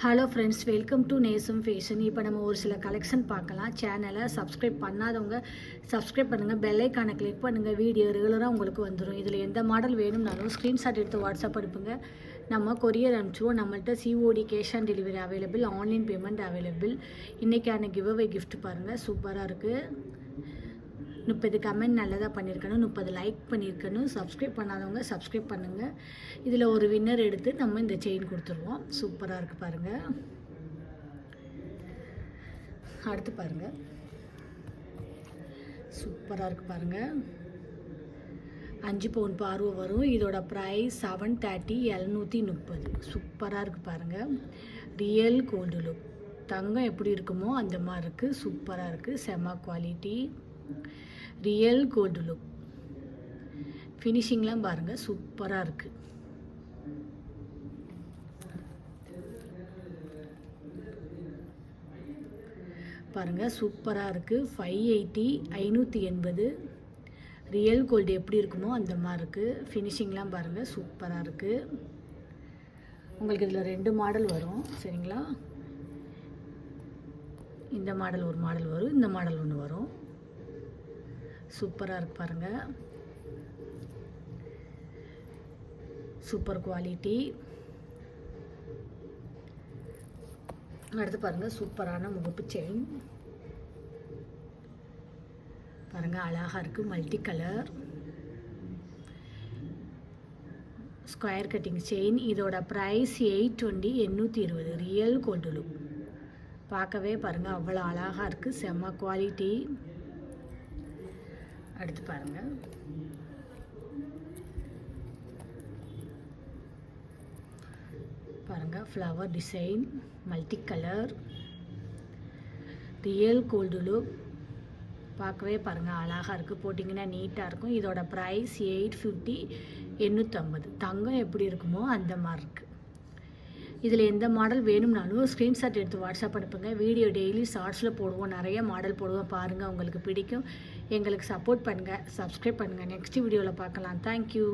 Hello friends, welcome to நேசம் fashion. இப்போ நம்ம ஒரு சில கலெக்ஷன் பார்க்கலாம். சேனலை சப்ஸ்கிரைப் பண்ணாதவங்க சப்ஸ்கிரைப் பண்ணுங்கள், பெல் ஐக்கானை கிளிக் பண்ணுங்கள். வீடியோ ரெகுலராக உங்களுக்கு வந்துடும். இதில் எந்த மாடல் வேணும்னாலும் ஸ்க்ரீன்ஷாட் எடுத்து வாட்ஸ்அப் அனுப்புங்க, நம்ம கொரியர் அனுப்பிச்சிடுவோம். நம்மள்ட்ட COD cash on delivery available, online payment available. இன்றைக்கான கிவ்அவே கிஃப்ட் பாருங்கள், சூப்பராக இருக்குது. 30 கமெண்ட் நல்லதாக பண்ணியிருக்கணும், 30 லைக் பண்ணியிருக்கணும். சப்ஸ்கிரைப் பண்ணாதவங்க சப்ஸ்கிரைப் பண்ணுங்கள். இதில் ஒரு வின்னர் எடுத்து நம்ம இந்த செயின் கொடுத்துருவோம். சூப்பராக இருக்குது பாருங்கள். அடுத்து பாருங்கள், சூப்பராக இருக்குது பாருங்கள். 5 பவுன் பார்வை வரும். இதோட ப்ரைஸ் 730, 730. சூப்பராக இருக்குது பாருங்கள். Real gold look. தங்கம் எப்படி இருக்குமோ அந்த மாதிரி இருக்குது. சூப்பராக இருக்குது, செம குவாலிட்டி. Real gold look. ஃபினிஷிங்லாம் பாருங்கள், சூப்பராக இருக்குது. பாருங்கள், சூப்பராக இருக்குது. 580, 580. ரியல் கோல்டு எப்படி இருக்குமோ அந்த மாதிரி இருக்குது. ஃபினிஷிங்லாம் பாருங்கள், சூப்பராக இருக்குது. உங்களுக்கு இதில் 2 மாடல் வரும், சரிங்களா? இந்த மாடல் ஒரு மாடல் வரும், இந்த மாடல் ஒன்று வரும். சூப்பராக இருக்கு பாருங்கள், சூப்பர் குவாலிட்டி. அடுத்து பாருங்கள், சூப்பரான முகப்பு செயின் பாருங்கள், அழகாக இருக்குது. Multi colour square cutting chain. இதோட ப்ரைஸ் 820, 820. Real gold look. பார்க்கவே பாருங்கள் அவ்வளோ அழகாக இருக்குது, செம்ம குவாலிட்டி. அடுத்து பாருங்கள், பாருங்கள் flower design, multi colour, real gold look. பார்க்கவே பாருங்கள் அழகாக இருக்குது, போட்டிங்கன்னா நீட்டாக இருக்கும். இதோட ப்ரைஸ் 850, 850. தங்கம் எப்படி இருக்குமோ அந்த மாதிரி இருக்குது. இதில் எந்த மாடல் வேணும்னாலும் ஸ்க்ரீன்ஷாட் எடுத்து வாட்ஸ்அப் அனுப்புங்க. வீடியோ டெய்லி ஷார்ட்ஸில் போடுவோம், நிறைய மாடல் போடுவோம். பாருங்கள், உங்களுக்கு பிடிக்கும். எங்களுக்கு சப்போர்ட் பண்ணுங்கள், சப்ஸ்கிரைப் பண்ணுங்கள். நெக்ஸ்ட் வீடியோவில் பார்க்கலாம். தேங்க்யூ.